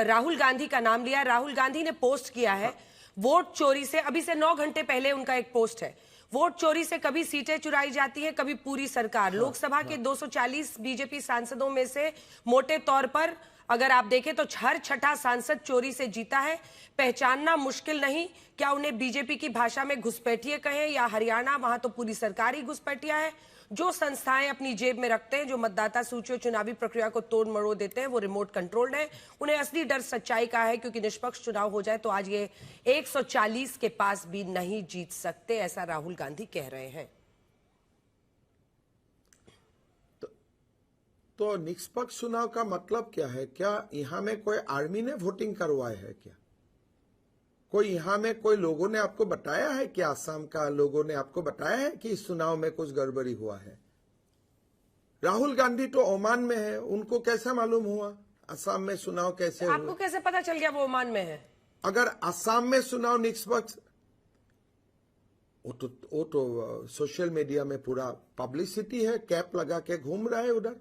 राहुल गांधी का नाम लिया। राहुल गांधी ने पोस्ट किया है वोट चोरी से, अभी से 9 घंटे पहले उनका एक पोस्ट है, वोट चोरी से कभी सीटें चुराई जाती है, कभी पूरी सरकार। लोकसभा के 240 बीजेपी सांसदों में से मोटे तौर पर अगर आप देखें तो हर छठा सांसद चोरी से जीता है। पहचानना मुश्किल नहीं, क्या उन्हें बीजेपी की भाषा में घुसपैठिए कहें या हरियाणा, वहां तो पूरी सरकार ही घुसपैठिया है। जो संस्थाएं अपनी जेब में रखते हैं, जो मतदाता सूची और चुनावी प्रक्रिया को तोड़ मरोड़ देते हैं, वो रिमोट कंट्रोल्ड है। उन्हें असली डर सच्चाई का है, क्योंकि निष्पक्ष चुनाव हो जाए तो आज ये 140 के पास भी नहीं जीत सकते, ऐसा राहुल गांधी कह रहे हैं। तो निष्पक्ष चुनाव का मतलब क्या है? क्या यहां में कोई आर्मी ने वोटिंग करवाया है क्या? कोई यहां में कोई लोगों ने आपको बताया है कि आसाम का लोगों ने आपको बताया है कि इस चुनाव में कुछ गड़बड़ी हुआ है? राहुल गांधी तो ओमान में है, उनको कैसे मालूम हुआ आसाम में चुनाव कैसे हुआ? आपको कैसे पता चल गया वो ओमान में है? अगर आसाम में चुनाव निष्पक्ष, वो तो सोशल मीडिया में पूरा पब्लिसिटी है, कैप लगा के घूम रहा है उधर।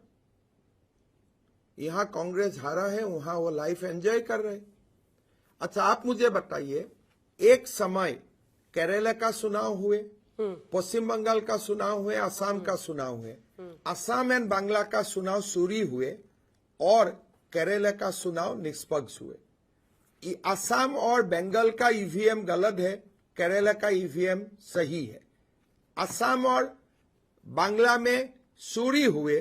यहां कांग्रेस हारा है, वहां वो लाइफ एंजॉय कर रहे हैं। अच्छा, आप मुझे बताइए, एक समय केरला का चुनाव हुए, पश्चिम बंगाल का चुनाव हुए, असम का चुनाव हुए, असम एंड बांग्ला का चुनाव चोरी हुए और केरला का चुनाव निष्पक्ष हुए। असम और बंगाल का ईवीएम गलत है, केरला का ईवीएम सही है। असम और बांग्ला में चोरी हुए,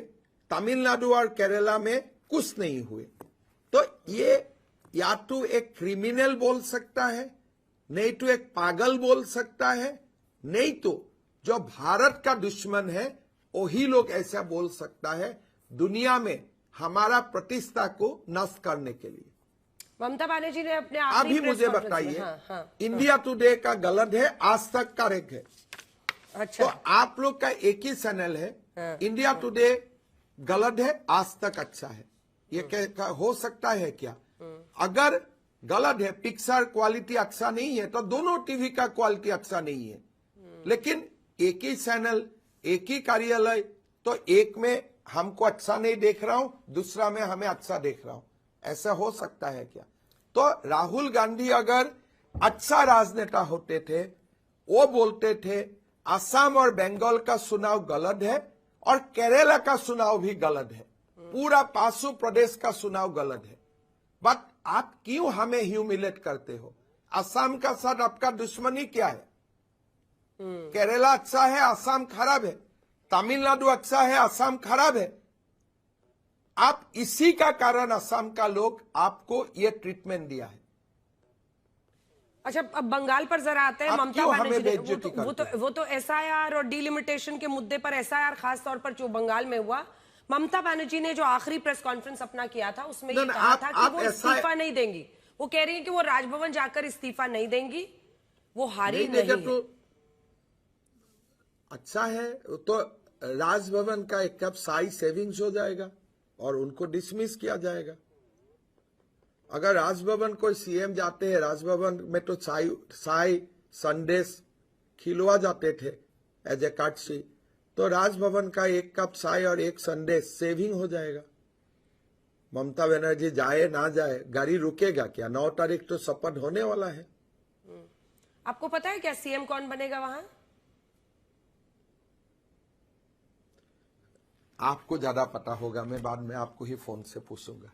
तमिलनाडु और केरला में कुछ नहीं हुए। तो ये या तो एक क्रिमिनल बोल सकता है, नहीं तो एक पागल बोल सकता है, नहीं तो जो भारत का दुश्मन है वही लोग ऐसा बोल सकता है, दुनिया में हमारा प्रतिष्ठा को नष्ट करने के लिए। ममता बनर्जी ने अपने अभी मुझे बताइए, इंडिया टुडे का गलत है, आज तक करेक्ट है। अच्छा, तो आप लोग का एक ही चैनल है, इंडिया टुडे गलत है, आज तक अच्छा है। ये हो सकता है क्या? अगर गलत है, पिक्चर क्वालिटी अच्छा नहीं है, तो दोनों टीवी का क्वालिटी अच्छा नहीं है। लेकिन एक ही चैनल, एक ही कार्यालय, तो एक में हमको अच्छा नहीं देख रहा हूं, दूसरा में हमें अच्छा देख रहा हूं, ऐसा हो सकता है क्या? तो राहुल गांधी अगर अच्छा राजनेता होते थे, वो बोलते थे असम और बंगाल का चुनाव गलत है और केरला का चुनाव भी गलत है, पूरा पासु प्रदेश का चुनाव गलत है। बट आप क्यों हमें ह्यूमिलेट करते हो? असम का साथ आपका दुश्मनी क्या है? केरला अच्छा है, असम खराब है, तमिलनाडु अच्छा है, असम खराब है। आप इसी का कारण असम का लोग आपको ये ट्रीटमेंट दिया है। अच्छा, अब बंगाल पर जरा आते हैं। ममता बनर्जी ने वो तो एसआईआर और डिलिमिटेशन के मुद्दे पर, एसआईआर खास तौर पर जो बंगाल में हुआ, ममता बनर्जी ने जो आखिरी प्रेस कॉन्फ्रेंस अपना किया था उसमें ये कहा था कि वो इस्तीफा नहीं देंगी। वो कह रही है कि वो राजभवन जाकर इस्तीफा नहीं देंगी, वो हारी नहीं है। तो अच्छा है, तो राजभवन का एक कप साई सेविंग्स हो जाएगा और उनको डिसमिस किया जाएगा। अगर राजभवन कोई सीएम जाते हैं राजभवन में, तो साई संदेश खिलवा जाते थे एज ए कार्टसी, तो राजभवन का 1 कप चाय और 1 संदेश सेविंग हो जाएगा। ममता बनर्जी जाए ना जाए, गाड़ी रुकेगा क्या? 9 तारीख तो शपथ होने वाला है। आपको पता है क्या सीएम कौन बनेगा वहां? आपको ज्यादा पता होगा, मैं बाद में आपको ही फोन से पूछूंगा।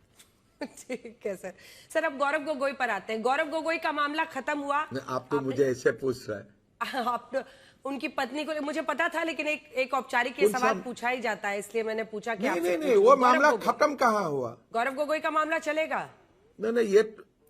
ठीक है सर। सर अब गौरव गोगोई पर आते हैं। गौरव गोगोई का मामला खत्म हुआ। आप तो मुझे ऐसे पूछ रहे हैं। आप तो उनकी पत्नी को मुझे पता था, लेकिन एक औपचारिक ये सवाल पूछा ही जाता है, इसलिए मैंने पूछा कि नहीं, वो मामला खत्म कहाँ हुआ? गौरव गोगोई का मामला चलेगा? नहीं,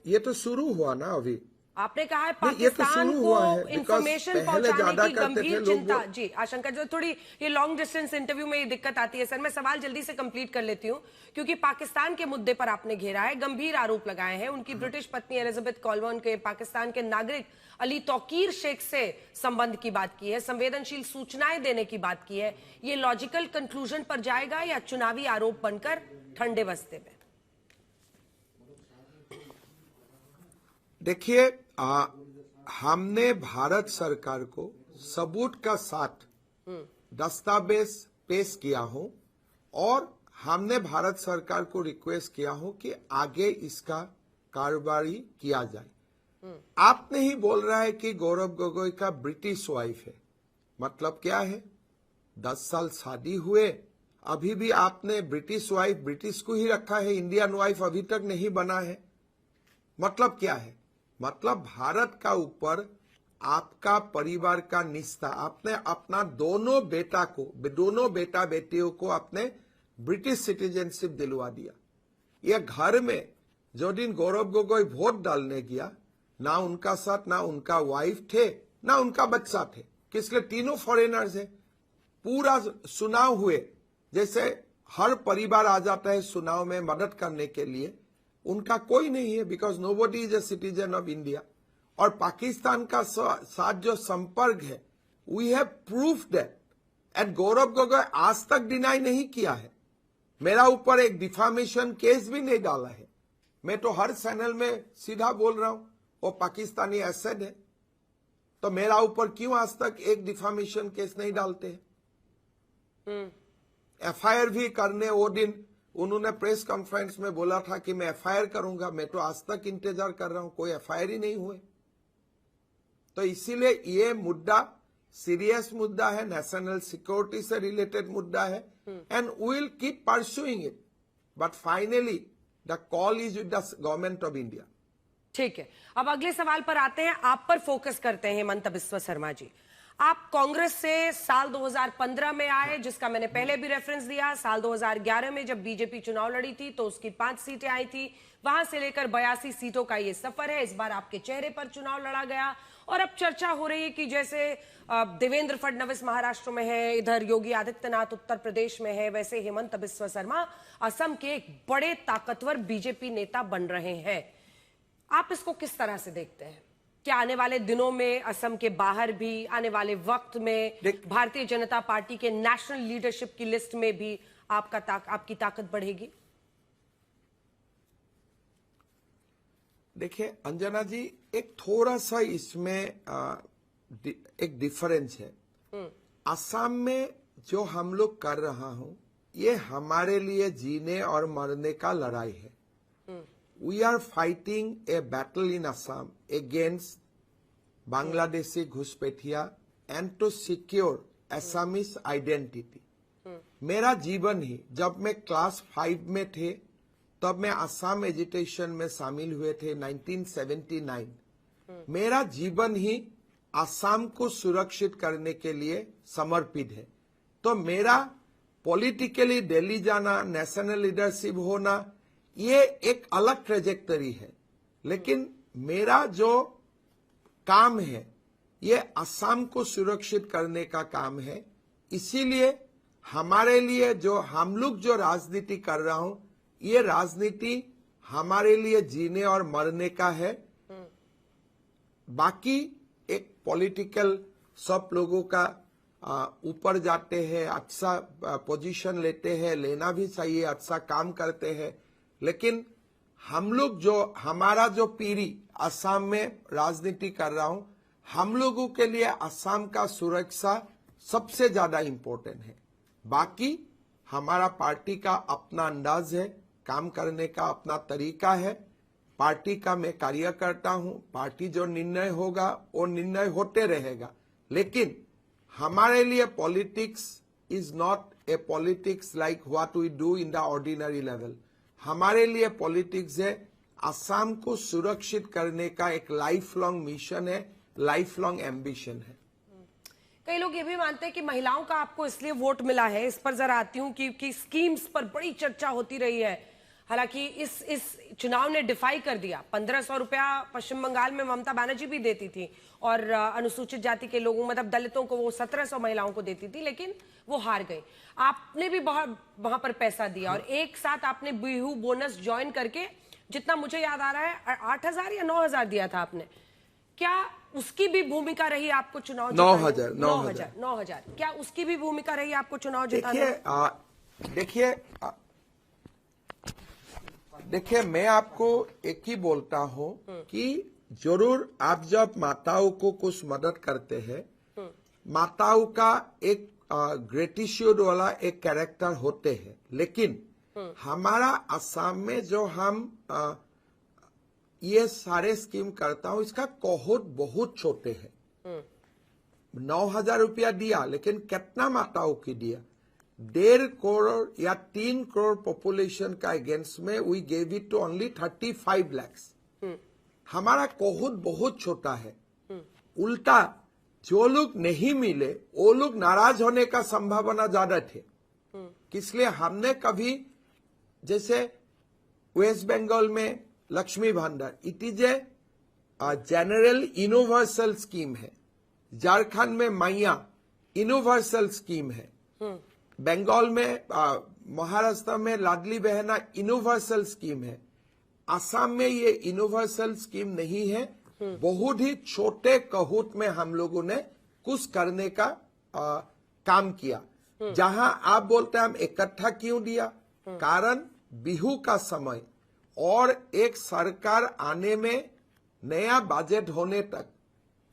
ये तो शुरू हुआ ना अभी। आपने कहा है पाकिस्तान को इंफॉर्मेशन पहुंचाने की गंभीर चिंता। जी आशंका, जो थोड़ी ये लॉन्ग डिस्टेंस इंटरव्यू में ये दिक्कत आती है। सर मैं सवाल जल्दी से कंप्लीट कर लेती हूं, क्योंकि पाकिस्तान के मुद्दे पर आपने घेरा है, गंभीर आरोप लगाए हैं। उनकी ब्रिटिश पत्नी एलिजाबेथ कॉलवन के पाकिस्तान के नागरिक अली तौकीर शेख से संबंध की बात की है, संवेदनशील सूचनाएं देने की बात की है। ये लॉजिकल कंक्लूजन पर जाएगा या चुनावी आरोप बनकर ठंडे बस्ते में? देखिए, हमने भारत सरकार को सबूत का साथ दस्तावेज पेश किया हो और हमने भारत सरकार को रिक्वेस्ट किया हो कि आगे इसका कार्रवाई किया जाए। आपने ही बोल रहा है कि गौरव गोगोई का ब्रिटिश वाइफ है, मतलब क्या है? 10 साल शादी हुए, अभी भी आपने ब्रिटिश वाइफ ब्रिटिश को ही रखा है, इंडियन वाइफ अभी तक नहीं बना है। मतलब क्या है? मतलब भारत का ऊपर आपका परिवार का निष्ठा, आपने अपना दोनों बेटा बेटियों को आपने ब्रिटिश सिटीजनशिप दिलवा दिया। ये घर में जो दिन गौरव गोगोई वोट डालने गया, ना उनका साथ, ना उनका वाइफ थे, ना उनका बच्चा थे, किसके तीनों फॉरेनर्स है। पूरा चुनाव हुए, जैसे हर परिवार आ जाता है चुनाव में मदद करने के लिए, उनका कोई नहीं है, because nobody is a citizen of India. और पाकिस्तान का साथ जो संपर्क है, we have proof that. And Gaurav Gogoi आज तक डिनाई नहीं किया है। मेरा ऊपर एक डिफामेशन केस भी नहीं डाला है। मैं तो हर चैनल में सीधा बोल रहा हूं वो पाकिस्तानी एसेड है, तो मेरा ऊपर क्यों आज तक एक डिफामेशन केस नहीं डालते हैं? एफआईआर भी करने वो दिन उन्होंने प्रेस कॉन्फ्रेंस में बोला था कि मैं एफआईआर करूंगा। मैं तो आज तक इंतजार कर रहा हूं, कोई एफआईआर ही नहीं हुए। तो इसीलिए ये मुद्दा सीरियस मुद्दा है, नेशनल सिक्योरिटी से रिलेटेड मुद्दा है, and we will keep pursuing it, but finally the call is with the government of India. ठीक है, अब अगले सवाल पर आते हैं। आप पर फोकस करते हैं हेमंत बिस्वा शर्मा जी। आप कांग्रेस से साल 2015 में आए, जिसका मैंने पहले भी रेफरेंस दिया। साल 2011 में जब बीजेपी चुनाव लड़ी थी तो उसकी 5 सीटें आई थी। वहां से लेकर 82 सीटों का ये सफर है। इस बार आपके चेहरे पर चुनाव लड़ा गया और अब चर्चा हो रही है कि जैसे देवेंद्र फडणवीस महाराष्ट्र में है, इधर योगी आदित्यनाथ उत्तर प्रदेश में है, वैसे हेमंत बिस्वा शर्मा असम के एक बड़े ताकतवर बीजेपी नेता बन रहे हैं। आप इसको किस तरह से देखते हैं? क्या आने वाले दिनों में असम के बाहर भी, आने वाले वक्त में भारतीय जनता पार्टी के नेशनल लीडरशिप की लिस्ट में भी आपकी ताकत बढ़ेगी? देखिए अंजना जी, एक थोड़ा सा इसमें एक डिफरेंस है। असम में जो हम लोग कर रहा हूं, ये हमारे लिए जीने और मरने का लड़ाई है। We are fighting a battle in Assam against Bangladeshi घुसपैठिया and to secure Assamese identity. मेरा जीवन ही, जब मैं क्लास 5 में थे तब मैं असम एजिटेशन में शामिल हुए थे 1979। मेरा जीवन ही असम को सुरक्षित करने के लिए समर्पित है। तो मेरा पॉलिटिकली दिल्ली जाना, नेशनल लीडरशिप होना, ये एक अलग ट्रेजेक्टरी है, लेकिन मेरा जो काम है ये असम को सुरक्षित करने का काम है। इसीलिए हमारे लिए जो हम लोग जो राजनीति कर रहा हूं, ये राजनीति हमारे लिए जीने और मरने का है। बाकी एक पॉलिटिकल सब लोगों का ऊपर जाते हैं, अच्छा पोजीशन लेते हैं, लेना भी चाहिए, अच्छा काम करते हैं, लेकिन हम लोग जो हमारा जो पीढ़ी असम में राजनीति कर रहा हूं, हम लोगों के लिए असम का सुरक्षा सबसे ज्यादा इम्पोर्टेंट है। बाकी हमारा पार्टी का अपना अंदाज है, काम करने का अपना तरीका है। पार्टी का मैं कार्य करता हूं, पार्टी जो निर्णय होगा वो निर्णय होते रहेगा। लेकिन हमारे लिए politics is not a politics like what we do in the ordinary level. हमारे लिए पॉलिटिक्स है असम को सुरक्षित करने का एक लाइफ लॉन्ग मिशन है, लाइफ लॉन्ग एम्बिशन है। कई लोग ये भी मानते हैं कि महिलाओं का आपको इसलिए वोट मिला है, इस पर जरा आती हूँ कि स्कीम्स पर बड़ी चर्चा होती रही है। हालांकि इस चुनाव ने डिफाई कर दिया। 1500 रुपया पश्चिम बंगाल में ममता बनर्जी भी देती थी और अनुसूचित जाति के लोगों मतलब दलितों को वो 1700 महिलाओं को देती थी, लेकिन वो हार गई। आपने भी वहां पर पैसा दिया और एक साथ आपने बिहू बोनस ज्वाइन करके, जितना मुझे याद आ रहा है 8000 या 9000 दिया था आपने। क्या उसकी भी भूमिका रही आपको चुनाव? 9,000। क्या उसकी भी भूमिका रही आपको चुनाव जिताने? देखिए मैं आपको एक ही बोलता हूं कि जरूर आप जब माताओं को कुछ मदद करते हैं, माताओं का एक ग्रेटिट्यूड वाला एक कैरेक्टर होते हैं। लेकिन हमारा असम में जो हम ये सारे स्कीम करता हूं, इसका कोहट बहुत छोटे हैं। 9,000 रुपया दिया, लेकिन कितना माताओं की दिया? 1.5 करोड़ या 3 करोड़ पॉपुलेशन का अगेंस्ट में we gave it to only 35 lakhs। हमारा कोहट बहुत छोटा है। उल्टा जो लोग नहीं मिले वो लोग नाराज होने का संभावना ज्यादा थे। इसलिए हमने कभी, जैसे वेस्ट बंगाल में लक्ष्मी भंडार, it is a general universal scheme है। झारखंड में मैया यूनिवर्सल स्कीम है। बंगाल में महाराष्ट्र में लाडली बहना यूनिवर्सल स्कीम है। असम में ये यूनिवर्सल स्कीम नहीं है। बहुत ही छोटे कहूट में हम लोगों ने कुछ करने का काम किया। जहां आप बोलते हैं हम इकट्ठा क्यों दिया, कारण बिहू का समय और एक सरकार आने में, नया बजट होने तक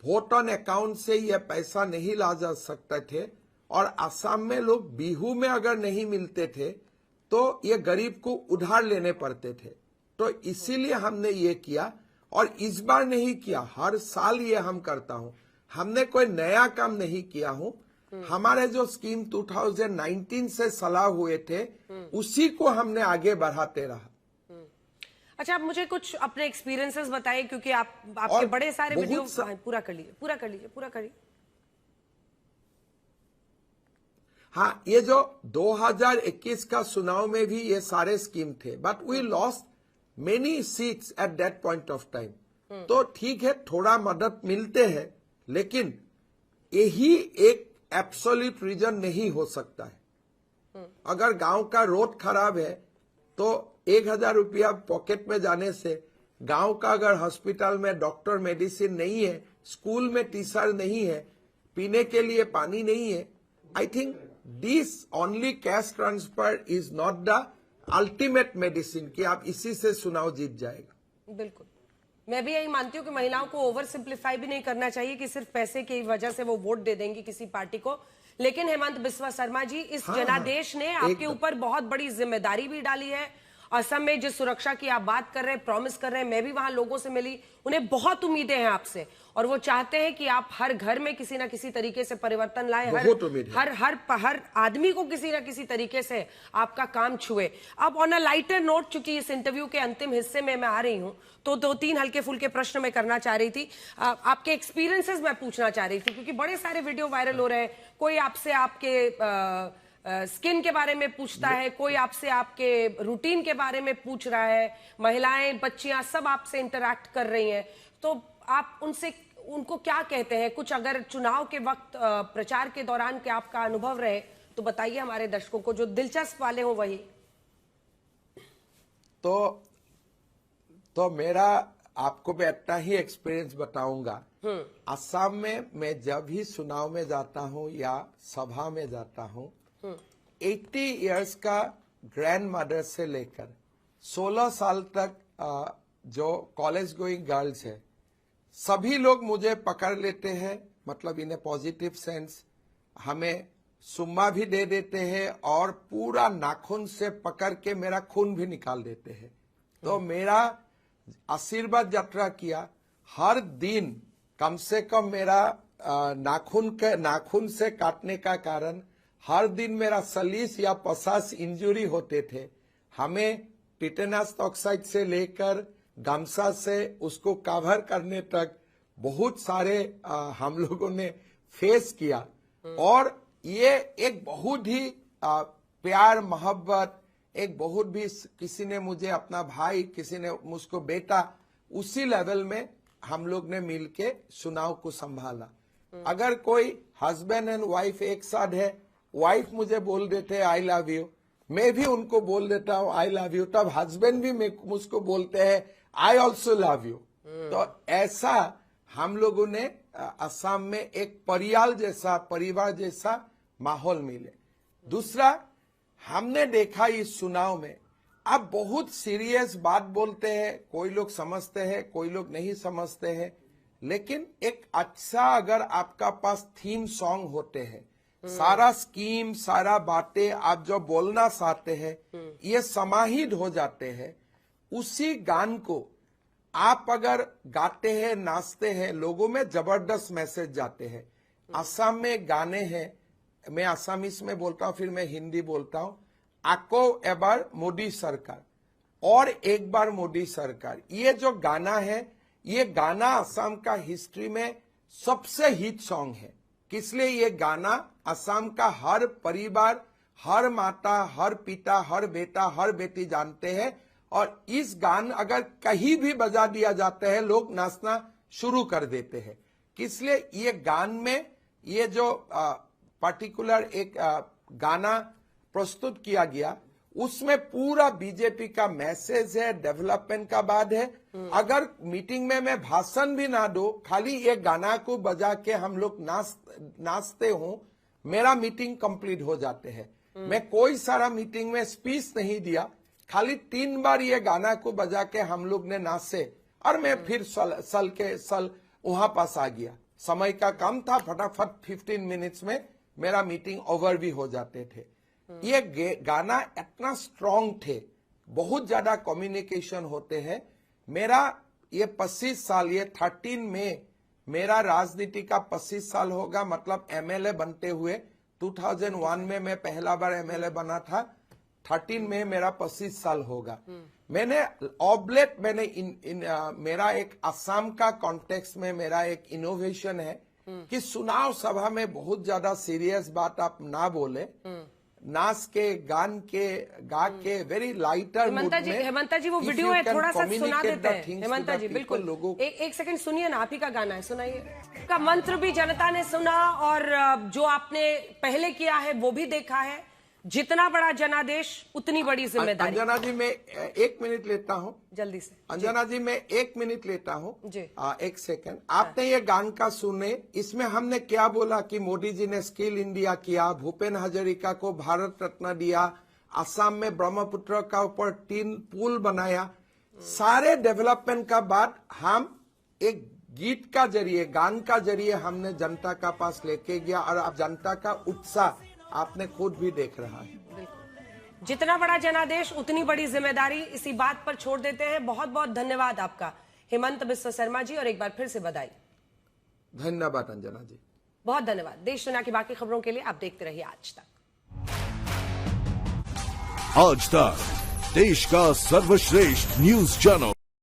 वोट ऑन अकाउंट से यह पैसा नहीं ला जा सकते थे। और असम में लोग बिहू में अगर नहीं मिलते थे तो ये गरीब को उधार लेने पड़ते थे। तो इसीलिए हमने ये किया और इस बार नहीं किया, हर साल ये हम करता हूं। हमने कोई नया काम नहीं किया हूं। हमारे जो स्कीम 2019 से सलाह हुए थे उसी को हमने आगे बढ़ाते रहा। अच्छा, आप मुझे कुछ अपने एक्सपीरियंसेस बताइए, क्योंकि आपके बड़े सारे वीडियो पूरा कर लीजिए। हाँ, ये जो 2021 का चुनाव में भी ये सारे स्कीम थे, but we lost many seats at that point of time. तो ठीक है, थोड़ा मदद मिलते हैं, लेकिन यही एक एब्सोल्यूट रीजन नहीं हो सकता है। अगर गांव का रोड खराब है तो 1,000 रुपया पॉकेट में जाने से, गांव का अगर हॉस्पिटल में डॉक्टर मेडिसिन नहीं है, स्कूल में टीचर नहीं है, पीने के लिए पानी नहीं है, I think this only cash transfer is not the ultimate medicine कि आप इसी से चुनाव जीत जाएगा। बिल्कुल, मैं भी यही मानती हूँ कि महिलाओं को ओवर सिंप्लीफाई भी नहीं करना चाहिए कि सिर्फ पैसे की वजह से वो वोट दे देंगी किसी पार्टी को। लेकिन हेमंत बिस्वा शर्मा जी, इस जनादेश ने आपके ऊपर बहुत बड़ी जिम्मेदारी भी डाली है। असम में जिस सुरक्षा की आप बात कर रहे हैं, प्रॉमिस कर रहे हैं, मैं भी वहां लोगों से मिली, उन्हें बहुत उम्मीदें हैं आपसे और वो चाहते हैं कि आप हर घर में किसी ना किसी तरीके से परिवर्तन लाएं, हर आदमी को किसी ना किसी तरीके से आपका काम छुए। अब ऑन अ लाइटर नोट, चूंकि इस इंटरव्यू के अंतिम हिस्से में मैं आ रही हूं, तो 2-3 हल्के फुल्के प्रश्न मैं करना चाह रही थी। आपके एक्सपीरियंसेस मैं पूछना चाह रही थी, क्योंकि बड़े सारे वीडियो वायरल हो रहे हैं। कोई आपसे आपके स्किन के बारे में पूछता है, कोई आपसे आपके रूटीन के बारे में पूछ रहा है, महिलाएं, बच्चियां सब आपसे इंटरैक्ट कर रही हैं। तो आप उनको क्या कहते हैं? कुछ अगर चुनाव के वक्त प्रचार के दौरान के आपका अनुभव रहे तो बताइए हमारे दर्शकों को, जो दिलचस्प वाले हो वही। तो मेरा आपको मैं इतना ही एक्सपीरियंस बताऊंगा। असम में मैं जब भी चुनाव में जाता हूं या सभा में जाता हूं, 80 इयर्स का ग्रैंड मदर से लेकर 16 साल तक जो कॉलेज गोइंग गर्ल्स है, सभी लोग मुझे पकड़ लेते हैं, मतलब इन ए पॉजिटिव सेंस, हमें सुम्मा भी दे देते हैं और पूरा नाखून से पकड़ के मेरा खून भी निकाल देते हैं। तो मेरा आशीर्वाद यात्रा किया हर दिन कम से कम मेरा नाखून से काटने का कारण हर दिन मेरा 40 या 50 इंजुरी होते थे। हमें टिटेनस टॉक्साइड से लेकर गमसा से उसको कवर करने तक बहुत सारे हम लोगों ने फेस किया। और ये एक बहुत ही प्यार मोहब्बत, एक बहुत भी, किसी ने मुझे अपना भाई, किसी ने मुझको बेटा, उसी लेवल में हम लोग ने मिलके चुनाव को संभाला। अगर कोई हस्बैंड एंड वाइफ एक साथ है, वाइफ मुझे बोल देते हैं आई लव यू, मैं भी उनको बोल देता हूँ आई लव यू, तब हस्बैंड भी मुझको बोलते हैं आई ऑल्सो लव यू। तो ऐसा हम लोगों ने असम में एक परिवार जैसा माहौल मिले। दूसरा, हमने देखा इस चुनाव में अब बहुत सीरियस बात बोलते हैं, कोई लोग समझते हैं, कोई लोग नहीं समझते हैं, लेकिन एक अच्छा अगर आपका पास थीम सॉन्ग होते हैं, सारा स्कीम, सारा बातें आप जो बोलना चाहते हैं ये समाहित हो जाते हैं। उसी गान को आप अगर गाते हैं, नाचते हैं, लोगों में जबरदस्त मैसेज जाते हैं। असम में गाने हैं, मैं असमीज में बोलता हूं, फिर मैं हिंदी बोलता हूं। आको एबार मोदी सरकार, और एक बार मोदी सरकार, ये जो गाना है, ये गाना असम का हिस्ट्री में सबसे हिट सॉन्ग है। इसलिए ये गाना असम का हर परिवार, हर माता, हर पिता, हर बेटा, हर बेटी जानते हैं। और इस गान अगर कहीं भी बजा दिया जाता है, लोग नाचना शुरू कर देते हैं। इसलिए ये गान में ये जो पर्टिकुलर एक गाना प्रस्तुत किया गया, उसमें पूरा बीजेपी का मैसेज है, डेवलपमेंट का बात है। अगर मीटिंग में मैं भाषण भी ना दो, खाली ये गाना को बजा के हम लोग नाचते हो, मेरा मीटिंग कंप्लीट हो जाते हैं। मैं कोई सारा मीटिंग में स्पीच नहीं दिया, खाली 3 बार ये गाना को बजा के हम लोग ने नाचे और मैं फिर सल वहां पास आ गया। समय का कम था, फटाफट 15 मिनट्स में मेरा मीटिंग ओवर भी हो जाते थे। ये गाना इतना स्ट्रांग थे, बहुत ज्यादा कम्युनिकेशन होते हैं। मेरा ये 25 साल, ये 13 में मेरा राजनीति का 25 साल होगा, मतलब एमएलए बनते हुए 2001 में मैं पहला बार एमएलए बना था, 13 में मेरा 25 साल होगा। मैंने ऑब्लेट मेरा एक असम का कॉन्टेक्स्ट में मेरा एक इनोवेशन है कि चुनाव सभा में बहुत ज्यादा सीरियस बात आप ना बोले, नाच के, गान के, गा के, वेरी लाइटर मूड में। हेमंता जी वो वीडियो है, थोड़ा सा सुना देते हैं। हेमंता जी बिल्कुल, एक सेकंड सुनिए ना, आप ही का गाना है, सुनाइए। का मंत्र भी जनता ने सुना और जो आपने पहले किया है वो भी देखा है। जितना बड़ा जनादेश उतनी बड़ी जिम्मेदारी। अंजना जी मैं 1 मिनट लेता हूँ, जल्दी से। अंजना जी मैं 1 मिनट लेता हूँ, 1 सेकंड। आपने ये गान का सुने, इसमें हमने क्या बोला कि मोदी जी ने स्किल इंडिया किया, भूपेन हजारिका को भारत रत्न दिया, असम में ब्रह्मपुत्र का ऊपर 3 पुल बनाया। सारे डेवलपमेंट का बात हम एक गीत का जरिए, गान का जरिए हमने जनता का पास लेके गया और अब जनता का उत्साह आपने खुद भी देख रहा है। जितना बड़ा जनादेश उतनी बड़ी जिम्मेदारी, इसी बात पर छोड़ देते हैं। बहुत बहुत धन्यवाद आपका हेमंत बिस्वा शर्मा जी, और एक बार फिर से बधाई। धन्यवाद अंजना जी, बहुत धन्यवाद। देश दुनिया की बाकी खबरों के लिए आप देखते रहिए आज तक। आज तक देश का सर्वश्रेष्ठ न्यूज चैनल।